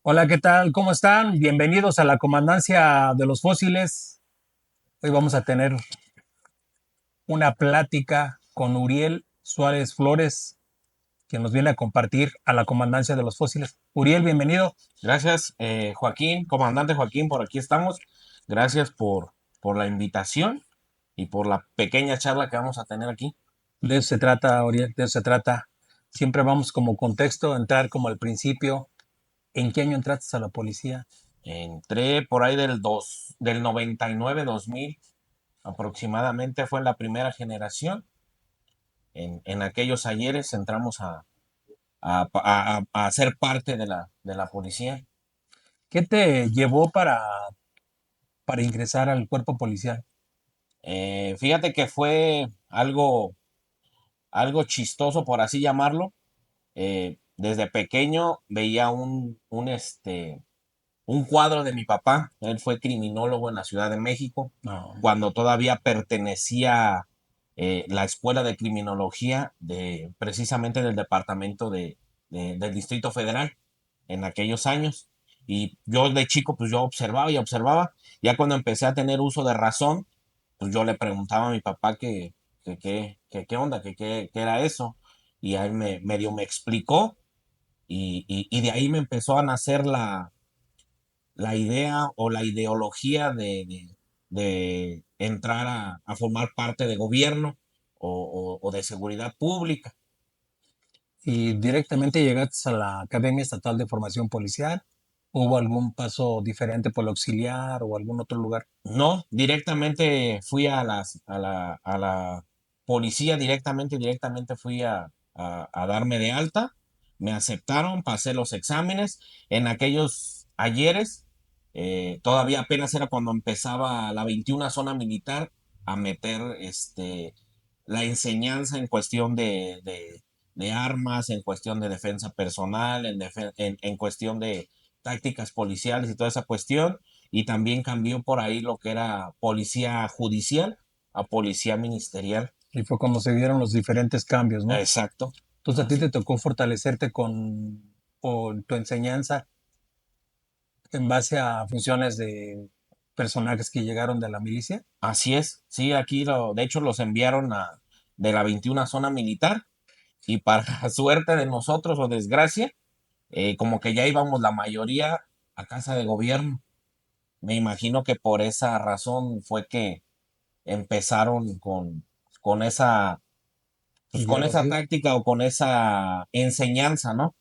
Hola, ¿qué tal? ¿Cómo están? Bienvenidos a la Comandancia de los Fósiles. Hoy vamos a tener una plática con Uriel Suárez Flores, que nos viene a compartir a la Comandancia de los Fósiles. Uriel, bienvenido. Gracias, Joaquín, comandante Joaquín, por aquí estamos. Gracias por la invitación y por la pequeña charla que vamos a tener aquí. De eso se trata, Uriel, de eso se trata. Siempre vamos como contexto, entrar como al principio. ¿En qué año entraste a la policía? Entré por ahí del 99, 2000 aproximadamente, fue la primera generación. En aquellos ayeres entramos a ser parte de la policía. ¿Qué te llevó para ingresar al cuerpo policial? Fíjate que fue algo chistoso, por así llamarlo. Desde pequeño veía un cuadro de mi papá. Él fue criminólogo en la Ciudad de México, No. cuando todavía pertenecía la escuela de criminología precisamente del departamento del Distrito Federal en aquellos años. Y yo de chico, pues yo observaba y observaba. Ya cuando empecé a tener uso de razón, pues yo le preguntaba a mi papá qué onda, qué era eso. Y a él medio me explicó y de ahí me empezó a nacer la idea o la ideología de entrar a formar parte de gobierno o de seguridad pública. ¿Y directamente llegaste a la Academia Estatal de Formación Policial? ¿Hubo algún paso diferente por el auxiliar o algún otro lugar? No, directamente fui a la policía, directamente fui a darme de alta, me aceptaron, pasé los exámenes. En aquellos ayeres, todavía apenas era cuando empezaba la 21 zona militar a meter la enseñanza en cuestión de armas, en cuestión de defensa personal, en cuestión de tácticas policiales y toda esa cuestión. Y también cambió por ahí lo que era policía judicial a policía ministerial. Y fue cuando se dieron los diferentes cambios, ¿no? Exacto. Entonces a ti Así, te tocó fortalecerte con tu enseñanza en base a funciones de personajes que llegaron de la milicia. así es. Sí, aquí de hecho los enviaron de la 21 zona militar y para suerte de nosotros o desgracia, como que ya íbamos la mayoría a casa de gobierno. Me imagino que por esa razón fue que empezaron con esa, pues con esa Ideología. táctica o con esa enseñanza, ¿no?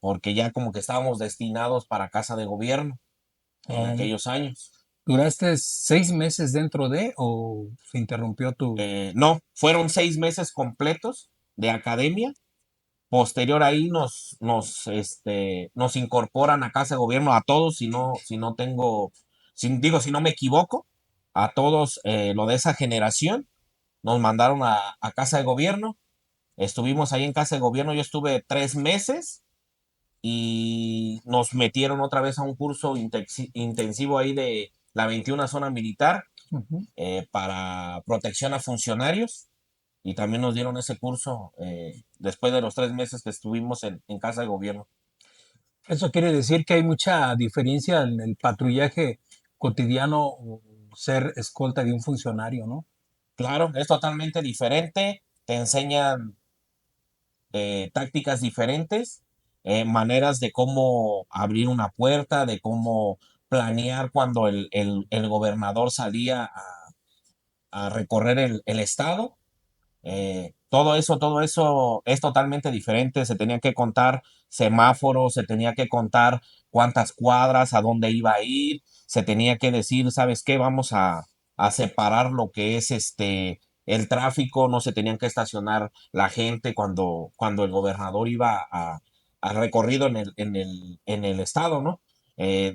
Porque ya como que estábamos destinados para casa de gobierno en Um, aquellos años. ¿Duraste 6 meses dentro de o se interrumpió tu... No, fueron 6 meses completos de academia. Posterior ahí nos incorporan a casa de gobierno a todos, si no tengo, si no me equivoco, a todos lo de esa generación, nos mandaron a casa de gobierno. Estuvimos ahí en casa de gobierno, yo estuve 3 meses y nos metieron otra vez a un curso intensivo ahí de la 21 zona militar Ujú. para protección a funcionarios y también nos dieron ese curso después de los 3 meses que estuvimos en casa de gobierno. Eso quiere decir que hay mucha diferencia en el patrullaje cotidiano o ser escolta de un funcionario, ¿no? Claro, es totalmente diferente, te enseñan tácticas diferentes, maneras de cómo abrir una puerta, de cómo planear cuando el gobernador salía a recorrer el estado. Todo eso es totalmente diferente. Se tenía que contar semáforos, se tenía que contar cuántas cuadras, a dónde iba a ir, se tenía que decir, ¿sabes qué? Vamos a separar lo que es el tráfico, no se tenían que estacionar la gente cuando el gobernador iba a recorrido en el estado, ¿no?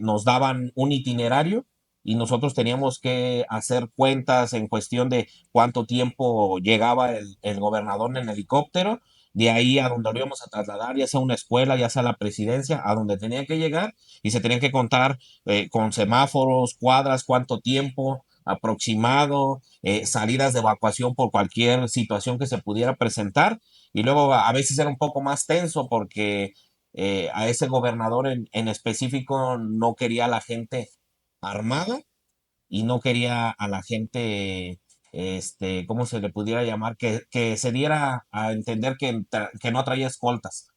Nos daban un itinerario y nosotros teníamos que hacer cuentas en cuestión de cuánto tiempo llegaba el gobernador en helicóptero, de ahí a donde lo íbamos a trasladar, ya sea una escuela, ya sea la presidencia, a donde tenía que llegar, y se tenía que contar con semáforos, cuadras, cuánto tiempo aproximado, salidas de evacuación por cualquier situación que se pudiera presentar, y luego a veces era un poco más tenso porque a ese gobernador en específico no quería a la gente armada y no quería a la gente, ¿cómo se le pudiera llamar? Que se diera a entender que no traía escoltas.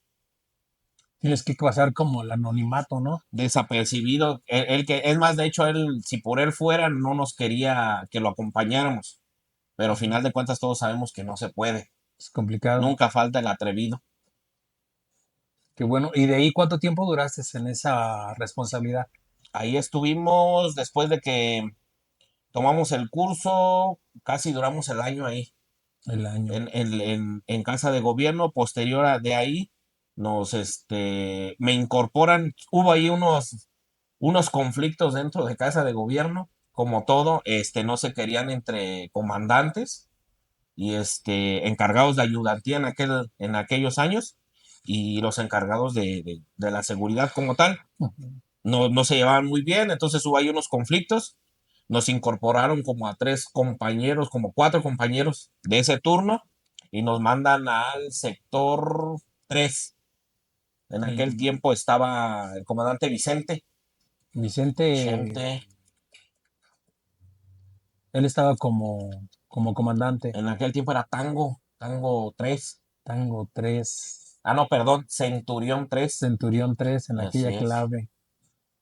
Tienes que pasar como el anonimato, ¿no? Desapercibido. Él que, es más, de hecho, él, si por él fuera, no nos quería que lo acompañáramos. Pero al final de cuentas todos sabemos que no se puede. Es complicado. Nunca falta el atrevido. Qué bueno. ¿Y de ahí cuánto tiempo duraste en esa responsabilidad? Ahí estuvimos después de que tomamos el curso, casi duramos el año ahí, El año. en casa de gobierno. Posterior de ahí, me incorporan, hubo ahí unos conflictos dentro de casa de gobierno, como todo, no se querían entre comandantes y encargados de ayudantía en aquellos años y los encargados de la seguridad como tal. Ujú. No se llevaban muy bien, entonces hubo ahí unos conflictos. Nos incorporaron como a tres compañeros, como cuatro compañeros de ese turno y nos mandan al sector 3. En aquel Y tiempo estaba el comandante Vicente. Vicente, Vicente, él estaba como comandante. en aquel tiempo era Tango 3. Tango 3, Ah, no, perdón, Centurión 3. Centurión 3 en aquella Así es. clave.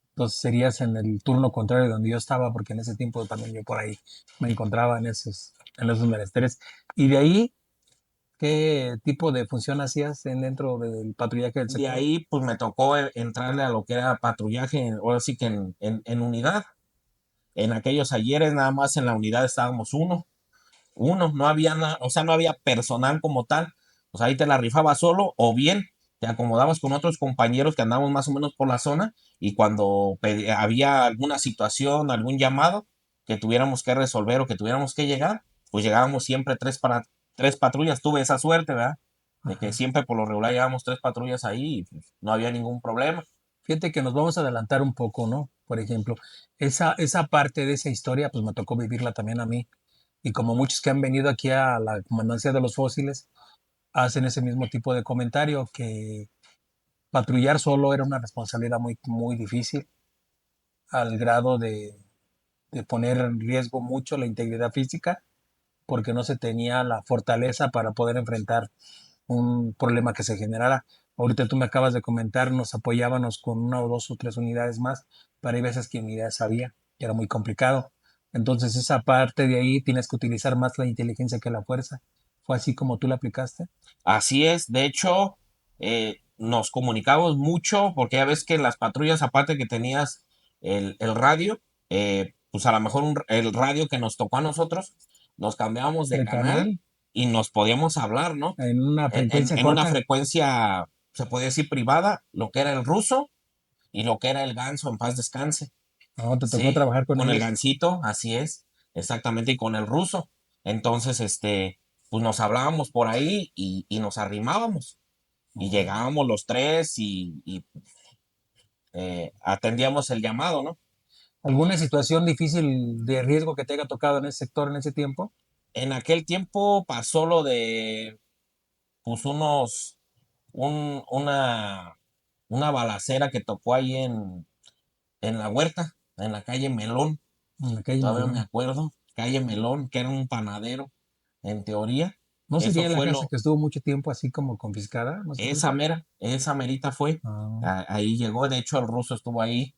Entonces serías en el turno contrario de donde yo estaba, porque en ese tiempo también yo por ahí me encontraba en esos menesteres. Y de ahí, ¿qué tipo de función hacías dentro del patrullaje del De sector? ahí, pues me tocó entrarle a lo que era patrullaje, ahora sí que en unidad. En aquellos ayeres nada más en la unidad estábamos uno, no había nada, o sea, no había personal como tal. Pues ahí te la rifabas solo o bien te acomodabas con otros compañeros que andábamos más o menos por la zona y cuando había alguna situación, algún llamado que tuviéramos que resolver o que tuviéramos que llegar, pues llegábamos siempre tres patrullas. Tuve esa suerte, ¿verdad? De que Ajá. siempre por lo regular llevábamos tres patrullas ahí y pues, no había ningún problema. Fíjate que nos vamos a adelantar un poco, ¿no? Por ejemplo, esa parte de esa historia, pues me tocó vivirla también a mí. Y como muchos que han venido aquí a la Comandancia de los Fósiles, hacen ese mismo tipo de comentario, que patrullar solo era una responsabilidad muy, muy difícil, al grado de poner en riesgo mucho la integridad física, porque no se tenía la fortaleza para poder enfrentar un problema que se generara. Ahorita tú me acabas de comentar, nos apoyábamos con una o dos o tres unidades más, pero hay veces que unidades había, que era muy complicado. Entonces esa parte de ahí tienes que utilizar más la inteligencia que la fuerza. ¿Fue así como tú la aplicaste? Así es, de hecho, nos comunicamos mucho porque ya ves que en las patrullas, aparte que tenías el radio, pues a lo mejor el radio que nos tocó a nosotros, nos cambiábamos de De canal canal, y nos podíamos hablar, ¿no? en una frecuencia En una corta. frecuencia, se puede decir privada, lo que era el ruso y lo que era el ganso, en paz descanse. No, te tocó Sí, trabajar con con el ellos. gansito, así es, exactamente, y con el ruso. Entonces, pues nos hablábamos por ahí y nos arrimábamos y llegábamos los tres y atendíamos el llamado, ¿no? ¿Alguna situación difícil de riesgo que te haya tocado en ese sector en ese tiempo? En aquel tiempo pasó lo de, pues, una, una balacera que tocó ahí en la huerta, en la calle Melón, En la calle todavía me Melón. acuerdo, calle Melón, que era un panadero, en teoría. ¿No Eso sería la fue casa que estuvo mucho tiempo así como confiscada? ¿No se cree? esa merita fue. Ah, Ahí llegó, de hecho el ruso estuvo ahí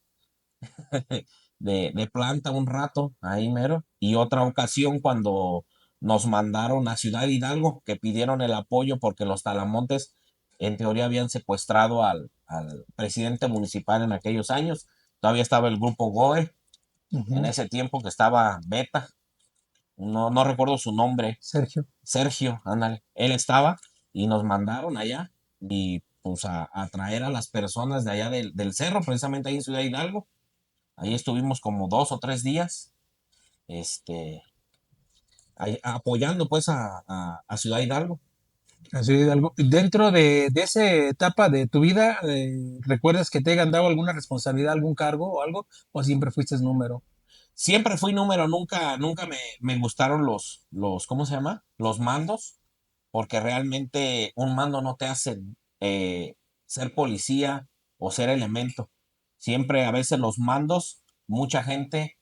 de planta un rato, ahí mero. Y otra ocasión cuando nos mandaron a Ciudad Hidalgo, que pidieron el apoyo porque los talamontes en teoría habían secuestrado al presidente municipal en aquellos años. Todavía estaba el grupo GOE, en ujú. ese tiempo que estaba Beta, no recuerdo su nombre, Sergio. Sergio, ándale, él estaba y nos mandaron allá y pues a traer a las personas de allá del cerro, precisamente ahí en Ciudad Hidalgo. Ahí estuvimos como 2 o 3 días, este, apoyando pues a Ciudad Hidalgo. Así de algo. Dentro de esa etapa de tu vida, ¿recuerdas que te hayan dado alguna responsabilidad, algún cargo o algo? ¿O siempre fuiste número? Siempre fui número, nunca me gustaron ¿cómo se llama? Los mandos, porque realmente un mando no te hace, eh, ser policía o ser elemento. Siempre a veces los mandos, mucha gente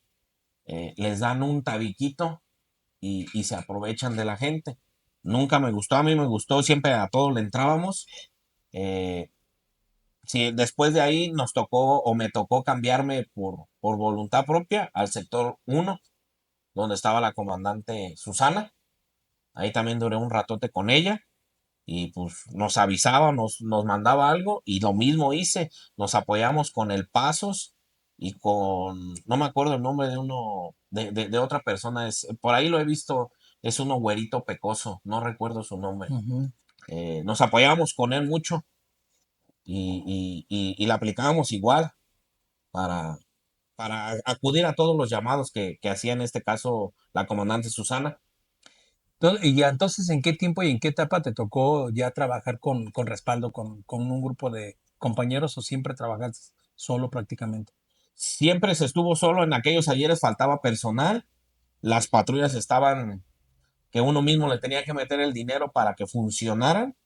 les dan un tabiquito y se aprovechan de la gente. Nunca me gustó, a mí me gustó, siempre a todos le entrábamos. Eh, si después de ahí nos tocó o me tocó cambiarme por voluntad propia al sector uno, donde estaba la comandante Susana. Ahí también duré un ratote con ella y pues nos avisaba, nos mandaba algo y lo mismo hice. Nos apoyamos con el Pasos y con, no me acuerdo el nombre de uno, de otra persona, por ahí lo he visto, es uno güerito pecoso, no recuerdo su nombre. Ujú. Nos apoyábamos con él mucho y la aplicábamos igual para, para acudir a todos los llamados que hacía en este caso la comandante Susana. Y ya entonces, ¿en qué tiempo y en qué etapa te tocó ya trabajar con respaldo, con un grupo de compañeros o siempre trabajaste solo prácticamente? Siempre se estuvo solo, en aquellos ayeres faltaba personal, las patrullas estaban que uno mismo le tenía que meter el dinero para que funcionaran.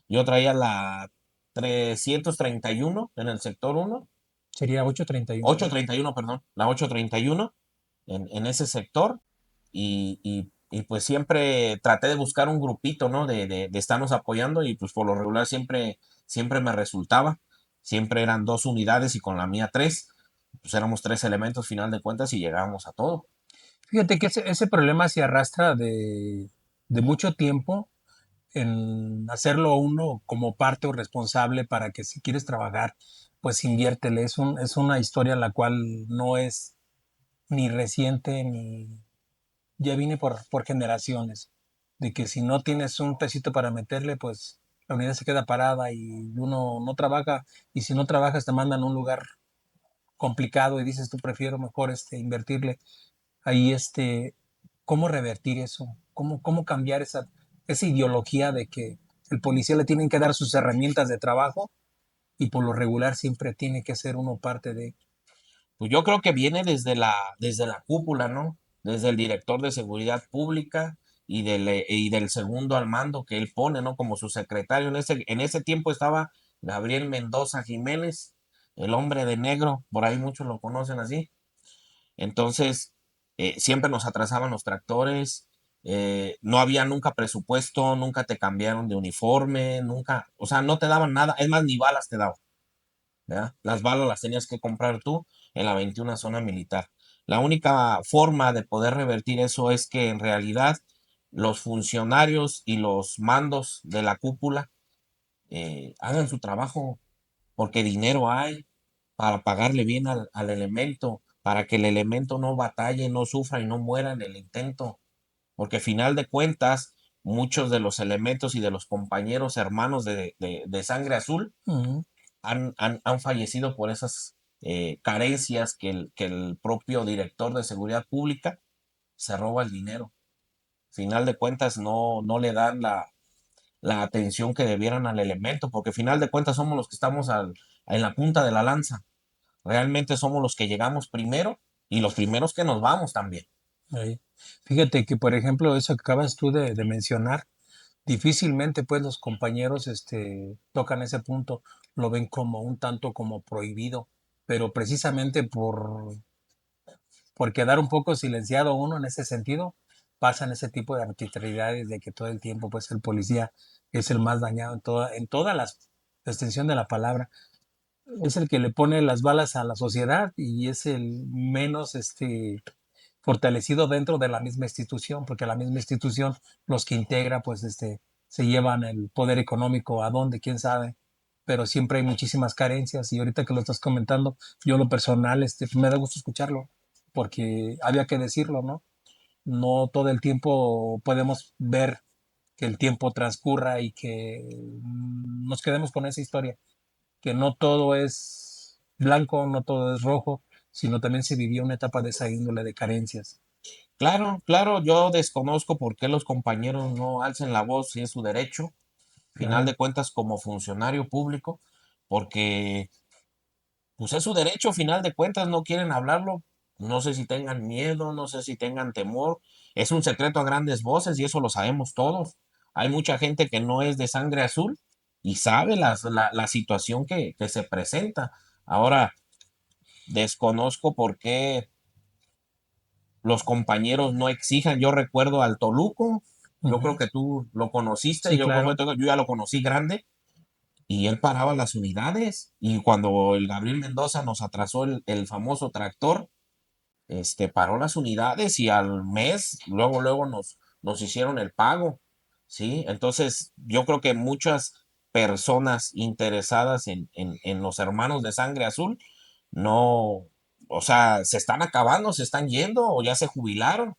Yo traía la 331 en el sector uno, Sería 8:31. 831 perdón, la 831 en ese sector y pues siempre traté de buscar un grupito, ¿no? De estarnos apoyando y pues por lo regular siempre me resultaba. Siempre eran dos unidades y con la mía tres. Pues éramos tres elementos final de cuentas y llegábamos a todo. Fíjate que ese problema se arrastra de mucho tiempo en hacerlo uno como parte o responsable para que si quieres trabajar, pues inviértele. Es una historia la cual no es ni reciente ni ya viene por generaciones. De que si no tienes un pesito para meterle, pues la unidad se queda parada y uno no trabaja. Y si no trabajas, te mandan a un lugar complicado y dices, tú prefiero mejor invertirle ahí cómo revertir eso, cómo cambiar esa ideología de que el policía le tienen que dar sus herramientas de trabajo y por lo regular siempre tiene que ser uno parte de... Pues yo creo que viene desde la cúpula, ¿no? Desde el director de seguridad pública y del segundo al mando que él pone, ¿no? Como su secretario. En ese tiempo estaba Gabriel Mendoza Jiménez, el hombre de negro, por ahí muchos lo conocen así. Entonces, siempre nos atrasaban los tractores, no había nunca presupuesto, nunca te cambiaron de uniforme, nunca, o sea, no te daban nada, es más, ni balas te daban. ¿Verdad? Las balas las tenías que comprar tú en la 21 zona militar. La única forma de poder revertir eso es que en realidad los funcionarios y los mandos de la cúpula hagan su trabajo, porque dinero hay para pagarle bien al elemento, para que el elemento no batalle, no sufra y no muera en el intento, porque a final de cuentas muchos de los elementos y de los compañeros hermanos de sangre azul Ujú. han fallecido por esas carencias que el propio director de seguridad pública se roba el dinero. Final de cuentas no le dan la atención que debieran al elemento, porque final de cuentas somos los que estamos en la punta de la lanza. Realmente somos los que llegamos primero y los primeros que nos vamos también. Ahí. Fíjate que, por ejemplo, eso que acabas tú de mencionar, difícilmente pues los compañeros tocan ese punto, lo ven como un tanto como prohibido, pero precisamente por quedar un poco silenciado uno en ese sentido, pasan ese tipo de arbitrariedades de que todo el tiempo pues el policía es el más dañado en toda la extensión de la palabra, es el que le pone las balas a la sociedad y es el menos fortalecido dentro de la misma institución, porque la misma institución, los que integra, pues se llevan el poder económico a dónde, quién sabe, pero siempre hay muchísimas carencias y ahorita que lo estás comentando, yo lo personal, me da gusto escucharlo, porque había que decirlo, ¿no? No todo el tiempo podemos ver que el tiempo transcurra y que nos quedemos con esa historia, que no todo es blanco, no todo es rojo, sino también se vivió una etapa de esa índole de carencias. Claro, claro, yo desconozco por qué los compañeros no alcen la voz si es su derecho, final Claro. de cuentas como funcionario público, porque pues es su derecho, final de cuentas no quieren hablarlo, no sé si tengan miedo, no sé si tengan temor, es un secreto a grandes voces y eso lo sabemos todos. Hay mucha gente que no es de sangre azul y sabe la situación que se presenta. Ahora, desconozco por qué los compañeros no exijan. Yo recuerdo al Toluco, yo creo Ujú. que tú lo conociste, Sí, yo creo claro. que yo ya lo conocí grande, y él paraba las unidades. Y cuando el Gabriel Mendoza nos atrasó el famoso tractor, paró las unidades y al mes, luego nos hicieron el pago, ¿sí? Entonces, yo creo que muchas personas interesadas en los hermanos de sangre azul, no, o sea, se están acabando, se están yendo o ya se jubilaron,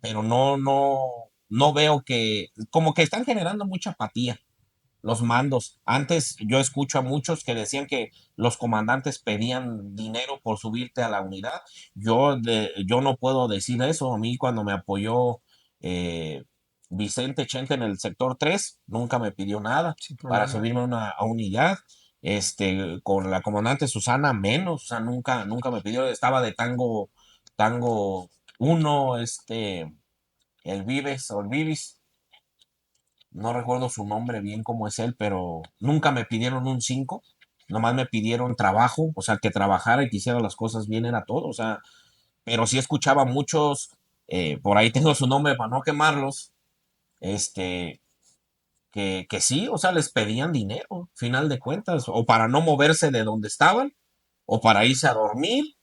pero no veo que, como que están generando mucha apatía los mandos. Antes yo escucho a muchos que decían que los comandantes pedían dinero por subirte a la unidad. Yo no puedo decir eso. A mí cuando me apoyó eh, Vicente Chente en el sector 3 nunca me pidió nada Sin para problema. subirme a unidad. Con la comandante Susana menos, o sea, nunca me pidió, estaba de tango uno, el Vives, no recuerdo su nombre bien cómo es él, pero nunca me pidieron un 5, nomás me pidieron trabajo, o sea, que trabajara y que hiciera las cosas bien era todo, o sea, pero sí escuchaba muchos, por ahí tengo su nombre para no quemarlos, este, que sí, o sea, les pedían dinero, final de cuentas, o para no moverse de donde estaban, o para irse a dormir,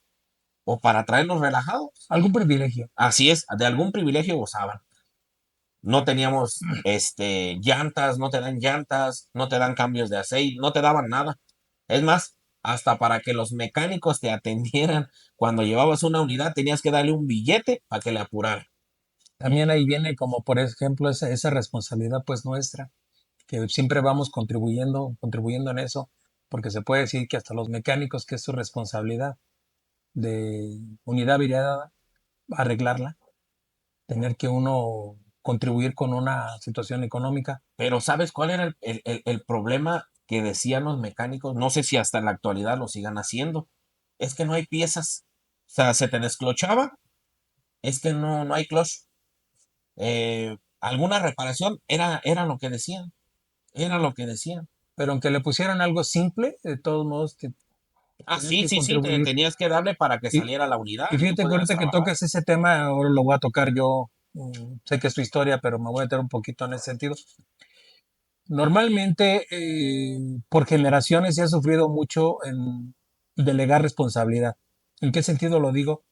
o para traerlos relajados. Algún privilegio. Así es, de algún privilegio gozaban. No teníamos llantas, no te dan llantas, no te dan cambios de aceite, no te daban nada. Es más, hasta para que los mecánicos te atendieran cuando llevabas una unidad tenías que darle un billete para que le apurara. También ahí viene como, por ejemplo, esa responsabilidad pues nuestra, que siempre vamos contribuyendo en eso, porque se puede decir que hasta los mecánicos, que es su responsabilidad de unidad averiada, arreglarla, tener que uno contribuir con una situación económica. Pero ¿sabes cuál era el problema que decían los mecánicos? No sé si hasta en la actualidad lo sigan haciendo. Es que no hay piezas. O sea, se te desclochaba, es que no hay clutch. Alguna reparación era lo que decían. Era lo que decían. Pero aunque le pusieran algo simple, de todos modos Ah, tenían sí, que sí, sí, contribuir. tenías que darle para que Y, saliera la unidad y y tú fíjate que pudieras ahorita que trabajar. tocas ese tema, ahora lo voy a tocar yo. Sé que es tu historia, pero me voy a meter un poquito en ese sentido. Normalmente, por generaciones se ha sufrido mucho en delegar responsabilidad. ¿En qué sentido lo digo?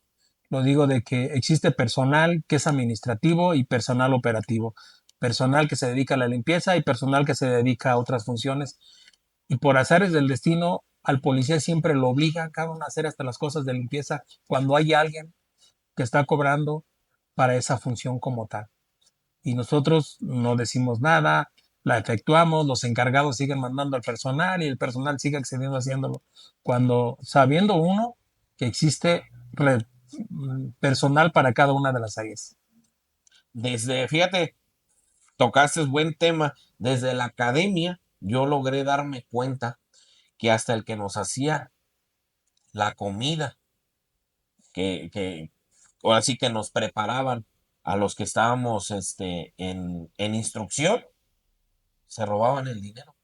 Lo digo de que existe personal que es administrativo y personal operativo. Personal que se dedica a la limpieza y personal que se dedica a otras funciones. Y por azares del destino, al policía siempre lo obliga cada uno a hacer hasta las cosas de limpieza cuando hay alguien que está cobrando para esa función como tal. Y nosotros no decimos nada, la efectuamos, los encargados siguen mandando al personal y el personal sigue accediendo haciéndolo. Cuando sabiendo uno que existe personal para cada una de las áreas. Fíjate, tocaste buen tema. Desde la academia yo logré darme cuenta que hasta el que nos hacía la comida, que ahora sí que nos preparaban a los que estábamos en instrucción, se robaban el dinero.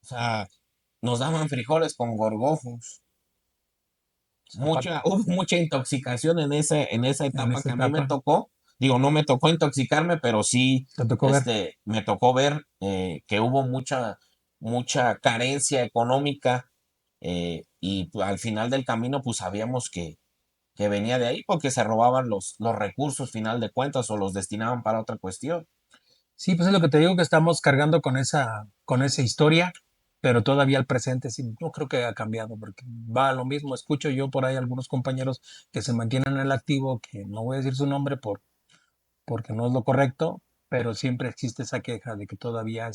O sea, nos daban frijoles con gorgojos. Hubo mucha intoxicación en esa En etapa esta que a mí me etapa, tocó. Digo, no me tocó intoxicarme, pero sí, te tocó ver. me tocó ver que hubo mucha carencia económica, y pues, al final del camino, pues sabíamos que venía de ahí porque se robaban los recursos, final de cuentas, o los destinaban para otra cuestión. Sí, pues es lo que te digo que estamos cargando con esa historia, pero todavía el presente sí, no creo que haya cambiado, porque va a lo mismo. Escucho yo por ahí algunos compañeros que se mantienen en el activo, que no voy a decir su nombre porque no es lo correcto, pero siempre existe esa queja de que todavía,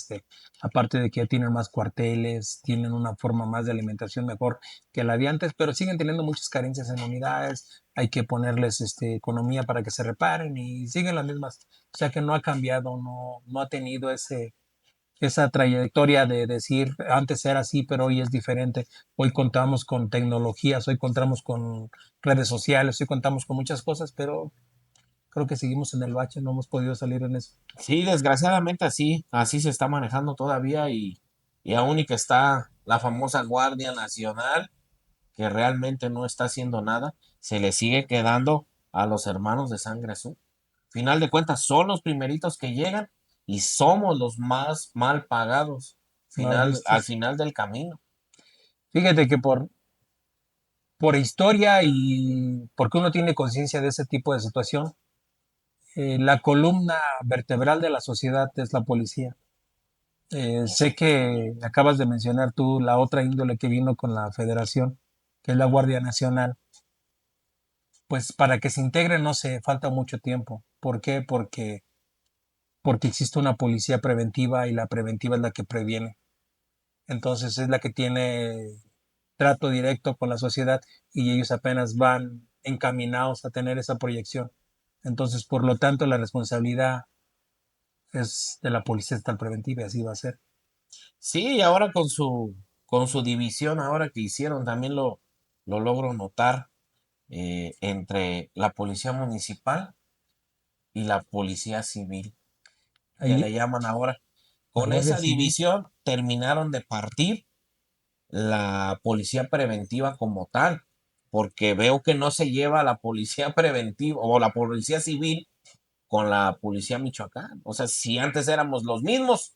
aparte de que ya tienen más cuarteles, tienen una forma más de alimentación mejor que la de antes, pero siguen teniendo muchas carencias en unidades, hay que ponerles economía para que se reparen y siguen las mismas. O sea que no ha cambiado, no ha tenido esa trayectoria de decir antes era así, pero hoy es diferente. Hoy contamos con tecnologías, hoy contamos con redes sociales, hoy contamos con muchas cosas, pero creo que seguimos en el bache, no hemos podido salir en eso. Sí, desgraciadamente así se está manejando todavía y aún y que está la famosa Guardia Nacional, que realmente no está haciendo nada, se le sigue quedando a los hermanos de sangre azul. Final de cuentas, son los primeritos que llegan y somos los más mal pagados Mal al vistos. final del camino. Fíjate que por historia y porque uno tiene conciencia de ese tipo de situación, la columna vertebral de la sociedad es la policía. Sé que acabas de mencionar tú la otra índole que vino con la federación, que es la Guardia Nacional. Pues para que se integre no se falta mucho tiempo. ¿Por qué? Porque existe una policía preventiva y la preventiva es la que previene. Entonces es la que tiene trato directo con la sociedad y ellos apenas van encaminados a tener esa proyección. Entonces, por lo tanto, la responsabilidad es de la policía estatal preventiva y así va a ser. Sí, y ahora con su división, ahora que hicieron, también lo logro notar entre la policía municipal y la policía civil, que Ahí, le llaman ahora. la Con Guardia esa Civil, división terminaron de partir la policía preventiva como tal, porque veo que no se lleva la policía preventiva o la policía civil con la policía Michoacán. O sea, si antes éramos los mismos,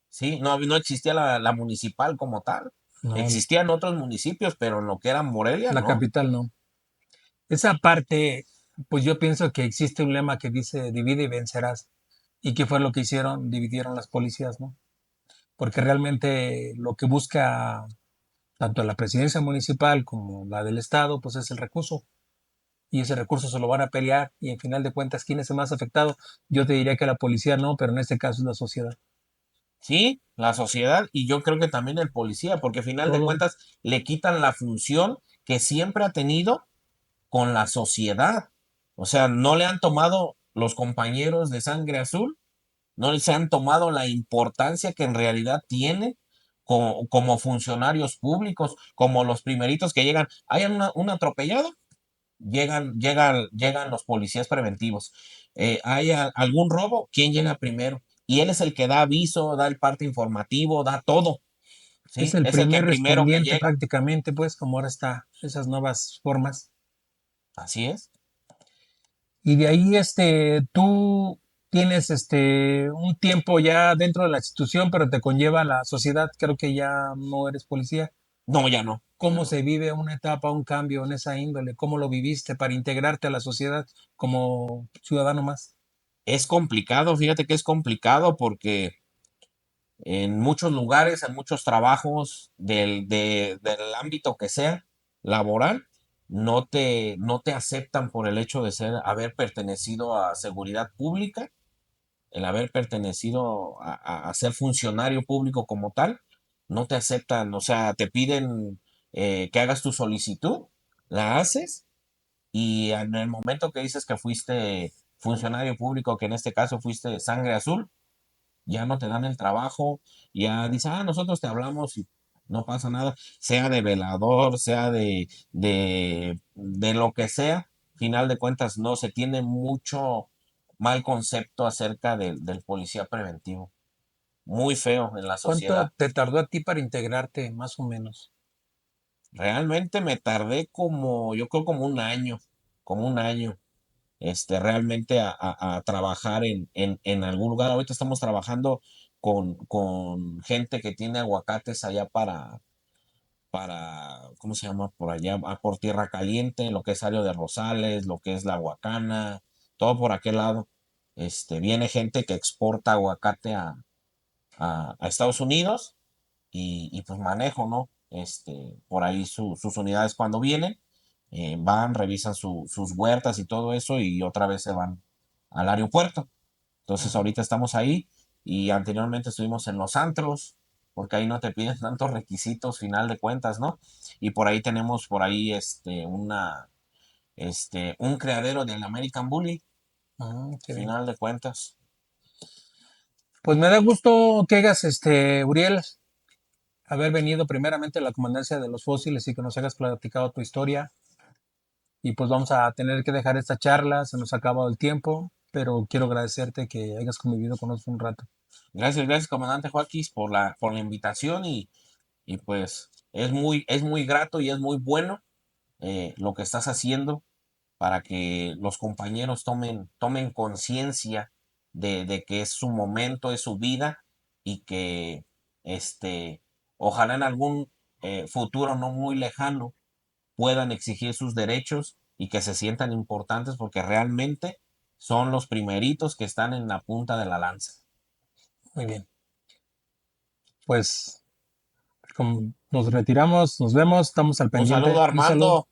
sí, no existía la municipal como tal. no, Existían otros municipios, pero en lo que era Morelia, la no. capital no. Esa parte, pues yo pienso que existe un lema que dice divide y vencerás. ¿Y qué fue lo que hicieron? Dividieron las policías, ¿no? Porque realmente lo que busca tanto la presidencia municipal como la del estado, pues es el recurso. Y ese recurso se lo van a pelear y en final de cuentas, ¿quién es el más afectado? Yo te diría que la policía no, pero en este caso es la sociedad. Sí, la sociedad y yo creo que también el policía, porque al final de Todo, cuentas le quitan la función que siempre ha tenido con la sociedad. O sea, no le han tomado los compañeros de sangre azul, no les han tomado la importancia que en realidad tiene como funcionarios públicos, como los primeritos que llegan. Hay un atropellado, llegan los policías preventivos. Hay algún robo, ¿quién llega primero? Y él es el que da aviso, da el parte informativo, da todo, es ¿sí? el Es el que primer primero que respondiente llega. prácticamente, pues como ahora está esas nuevas formas. Así es. Y de ahí, tú tienes, un tiempo ya dentro de la institución, pero te conlleva la sociedad. Creo que ya no eres policía. No, ya no, ya ¿Cómo no. se vive una etapa, un cambio en esa índole? ¿Cómo lo viviste para integrarte a la sociedad como ciudadano más? Es complicado, fíjate que es complicado porque en muchos lugares, en muchos trabajos del ámbito que sea laboral, no te aceptan por el hecho de haber pertenecido a seguridad pública, el haber pertenecido a ser funcionario público como tal, no te aceptan, o sea, te piden que hagas tu solicitud, la haces y en el momento que dices que fuiste funcionario público, que en este caso fuiste sangre azul, ya no te dan el trabajo, ya dices, nosotros te hablamos y no pasa nada, sea de velador, sea de lo que sea, final de cuentas no se tiene mucho mal concepto acerca del policía preventivo, muy feo en la ¿Cuánto sociedad. te tardó a ti para integrarte, más o menos? Realmente me tardé yo creo como un año, realmente a trabajar en algún lugar. Ahorita estamos trabajando con gente que tiene aguacates allá ¿cómo se llama? Por allá, por Tierra Caliente, lo que es Ario de Rosales, lo que es la Huacana, todo por aquel lado. Viene gente que exporta aguacate a Estados Unidos y pues manejo, ¿no? Por ahí sus unidades cuando vienen, van, revisan sus huertas y todo eso y otra vez se van al aeropuerto. Entonces Ujú. ahorita estamos ahí y anteriormente estuvimos en los antros, porque ahí no te piden tantos requisitos final de cuentas, ¿no? Y por ahí tenemos por ahí un criadero del American Bully, Qué bien. final de cuentas. Pues me da gusto que hagas, Uriel, haber venido primeramente a la comandancia de los fósiles y que nos hayas platicado tu historia. Y pues vamos a tener que dejar esta charla, se nos ha acabado el tiempo, pero quiero agradecerte que hayas convivido con nosotros un rato. Gracias, comandante Joaquín, por la invitación y pues es muy grato y es muy bueno lo que estás haciendo para que los compañeros tomen conciencia de que es su momento, es su vida y que este, ojalá en algún futuro no muy lejano puedan exigir sus derechos y que se sientan importantes porque realmente son los primeritos que están en la punta de la lanza. Muy bien, pues nos retiramos, nos vemos, estamos al Un saludo pendiente. Un saludo. Armando,